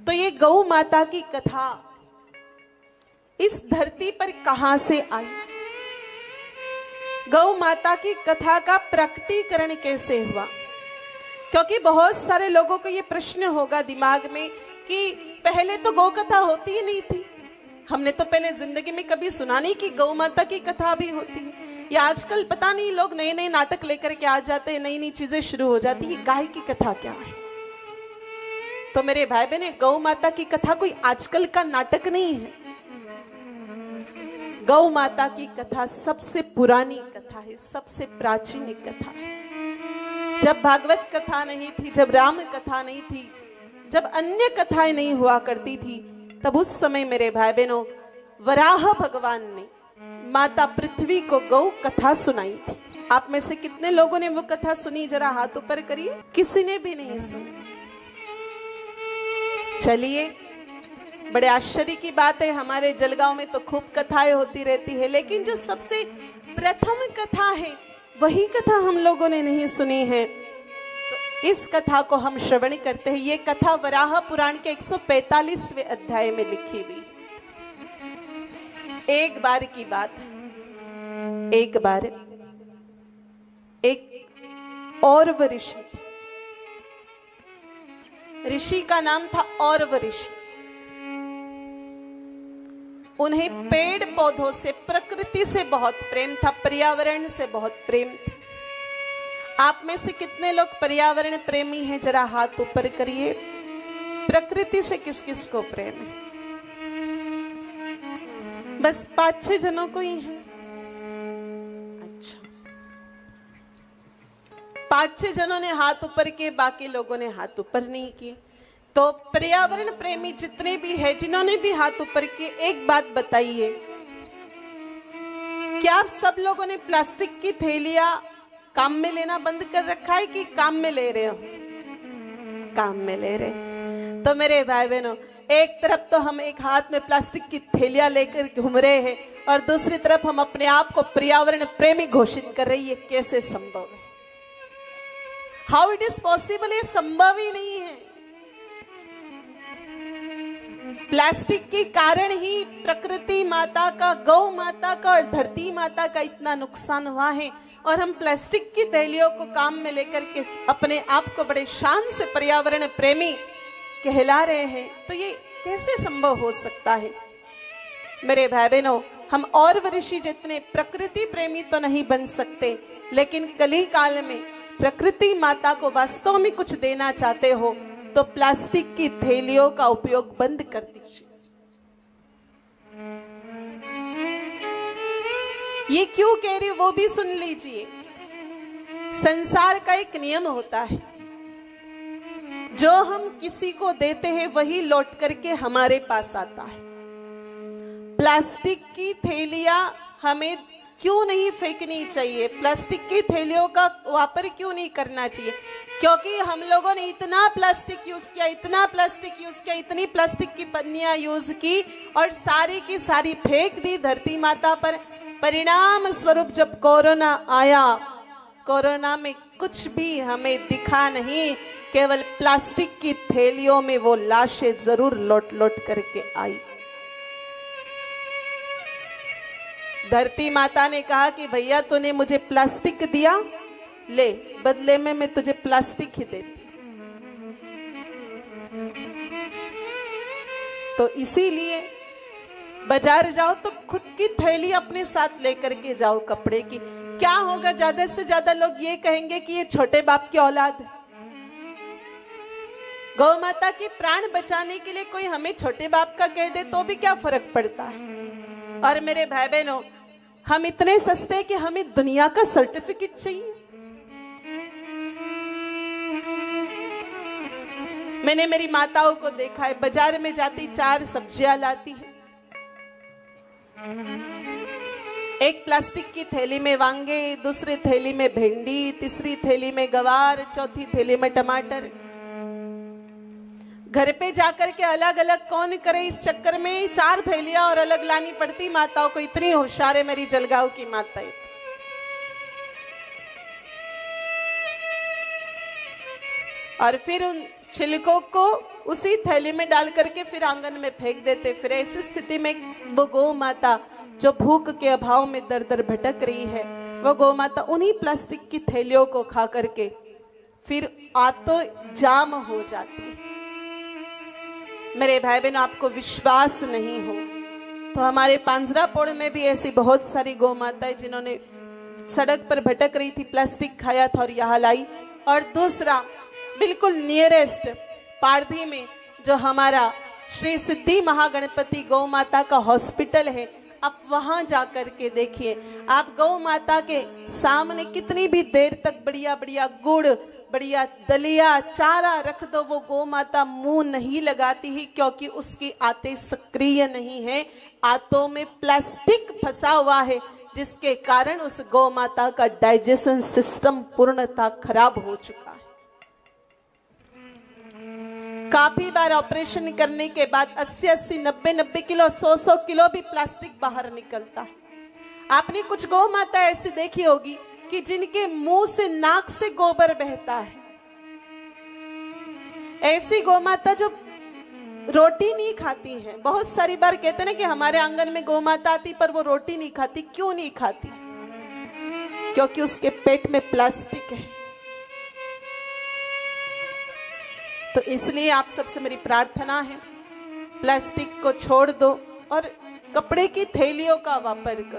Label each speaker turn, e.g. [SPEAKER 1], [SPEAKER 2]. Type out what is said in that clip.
[SPEAKER 1] तो ये गौ माता की कथा इस धरती पर कहां से आई, गौ माता की कथा का प्रकटीकरण कैसे हुआ? क्योंकि बहुत सारे लोगों को ये प्रश्न होगा दिमाग में कि पहले तो गौ कथा होती ही नहीं थी, हमने तो पहले जिंदगी में कभी सुना नहीं कि गौ माता की कथा भी होती है। या आजकल पता नहीं लोग नए नए नाटक लेकर के आ जाते हैं, नई नई चीजें शुरू हो जाती है। गाय की कथा क्या है? तो मेरे भाई बहन, गौ माता की कथा कोई आजकल का नाटक नहीं है। गौ माता की कथा सबसे पुरानी कथा है, सबसे प्राचीन कथा है। जब भागवत कथा नहीं थी, जब राम कथा नहीं थी, जब अन्य कथाएं नहीं हुआ करती थी, तब उस समय मेरे भाई बहनों वराह भगवान ने माता पृथ्वी को गौ कथा सुनाई थी। आप में से कितने लोगों ने वो कथा सुनी? जरा हाथ ऊपर करिए। किसी ने भी नहीं सुनी। चलिए, बड़े आश्चर्य की बात है, हमारे जलगांव में तो खूब कथाएं होती रहती है, लेकिन जो सबसे प्रथम कथा है वही कथा हम लोगों ने नहीं सुनी है। तो इस कथा को हम श्रवण करते हैं। ये कथा वराह पुराण के 145वें अध्याय में लिखी हुई। एक बार की बात है, एक बार एक औरव ऋषि, ऋषि का नाम था औरव ऋषि। उन्हें पेड़ पौधों से, प्रकृति से बहुत प्रेम था, पर्यावरण से बहुत प्रेम था। आप में से कितने लोग पर्यावरण प्रेमी हैं? जरा हाथ ऊपर करिए। प्रकृति से किस किस को प्रेम है? बस 5-6 जनों को ही है। अच्छा, 5-6 जनों ने हाथ ऊपर किए, बाकी लोगों ने हाथ ऊपर नहीं किए। तो पर्यावरण प्रेमी जितने भी हैं, जिन्होंने भी हाथ ऊपर किए, एक बात बताइए, क्या आप सब लोगों ने प्लास्टिक की थैलियां काम में लेना बंद कर रखा है कि काम में ले रहे हो? काम में ले रहे। तो मेरे भाई बहनों, एक तरफ तो हम एक हाथ में प्लास्टिक की थैलियां लेकर घूम रहे हैं और दूसरी तरफ हम अपने आप को पर्यावरण प्रेमी घोषित कर रही है। कैसे संभव है? How it is possible? ये संभव ही नहीं है। प्लास्टिक के कारण ही प्रकृति माता का, गौ माता का और धरती माता का इतना नुकसान हुआ है, और हम प्लास्टिक की थैलियों को काम में लेकर के अपने आप को बड़े शान से पर्यावरण प्रेमी कहला रहे हैं। तो ये कैसे संभव हो सकता है? मेरे भाई बहनों, हम और ऋषि जितने प्रकृति प्रेमी तो नहीं बन सकते, लेकिन कली काल में प्रकृति माता को वास्तव में कुछ देना चाहते हो तो प्लास्टिक की थैलियों का उपयोग बंद कर दीजिए। ये क्यों कह रही, वो भी सुन लीजिए। संसार का एक नियम होता है, जो हम किसी को देते हैं वही लौट करके हमारे पास आता है। प्लास्टिक की थैलियां हमें क्यों नहीं फेंकनी चाहिए? प्लास्टिक की थैलियों का वापर क्यों नहीं करना चाहिए? क्योंकि हम लोगों ने इतना प्लास्टिक यूज किया, इतना प्लास्टिक यूज किया, इतनी प्लास्टिक की पन्नियां यूज की और सारी की सारी फेंक दी धरती माता पर। परिणाम स्वरूप जब कोरोना आया, कोरोना में कुछ भी हमें दिखा नहीं, केवल प्लास्टिक की थैलियों में वो लाशें जरूर लौट लौट करके आई। धरती माता ने कहा कि भैया तूने मुझे प्लास्टिक दिया, ले, बदले में मैं तुझे प्लास्टिक ही देती। तो इसीलिए बाजार जाओ तो खुद की थैली अपने साथ लेकर के जाओ कपड़े की। क्या होगा? ज्यादा से ज्यादा लोग ये कहेंगे कि ये छोटे बाप की औलाद है। गौ माता के प्राण बचाने के लिए कोई हमें छोटे बाप का कह दे तो भी क्या फर्क पड़ता है? और मेरे भाई बहनों, हम इतने सस्ते कि हमें दुनिया का सर्टिफिकेट चाहिए। मैंने मेरी माताओं को देखा है, बाजार में जाती 4 सब्जियां लाती है, एक प्लास्टिक की थैली में वांगे, दूसरी थैली में भिंडी, तीसरी थैली में गवार, चौथी थैली में टमाटर। घर पे जाकर के अलग अलग कौन करे? इस चक्कर में 4 थैलियां और अलग लानी पड़ती माताओं को। इतनी होशियार है मेरी जलगांव की माता। और फिर उन छिलकों को उसी थैली में डाल करके फिर आंगन में फेंक देते। फिर ऐसी स्थिति में वो गौ माता जो भूख के अभाव में दर दर भटक रही है, वो गौ माता उन्हीं प्लास्टिक की थैलियों को खा करके फिर आतो जाम हो जाती है। मेरे भाई बहनों, आपको विश्वास नहीं हो तो हमारे पांजरापोड़ में भी ऐसी बहुत सारी गौ माताएं जिन्होंने सड़क पर भटक रही थी, प्लास्टिक खाया था और यहाँ लाई। और दूसरा, बिल्कुल नियरेस्ट पारधी में जो हमारा श्री सिद्धि महागणपति गौ माता का हॉस्पिटल है, आप वहां जाकर के देखिए। आप गौ माता के सामने कितनी भी देर तक बढ़िया बढ़िया गुड़, बढ़िया दलिया, चारा रख दो, वो गौ माता मुंह नहीं लगाती ही, क्योंकि उसकी आते सक्रिय नहीं है। आंतों में प्लास्टिक फंसा हुआ है, जिसके कारण उस गौ माता का डाइजेशन सिस्टम पूर्णतः खराब हो चुका है। काफी बार ऑपरेशन करने के बाद 80-80, 90-90 किलो, 100-100 किलो भी प्लास्टिक बाहर निकलता है। आपने कुछ गौ माता ऐसी देखी होगी कि जिनके मुंह से, नाक से गोबर बहता है। ऐसी गौ माता जो रोटी नहीं खाती है। बहुत सारी बार कहते ना कि हमारे आंगन में गौ माता आती पर वो रोटी नहीं खाती। क्यों नहीं खाती? क्योंकि उसके पेट में प्लास्टिक है। तो इसलिए आप सबसे मेरी प्रार्थना है, प्लास्टिक को छोड़ दो और कपड़े की थैलियों का वापर करो।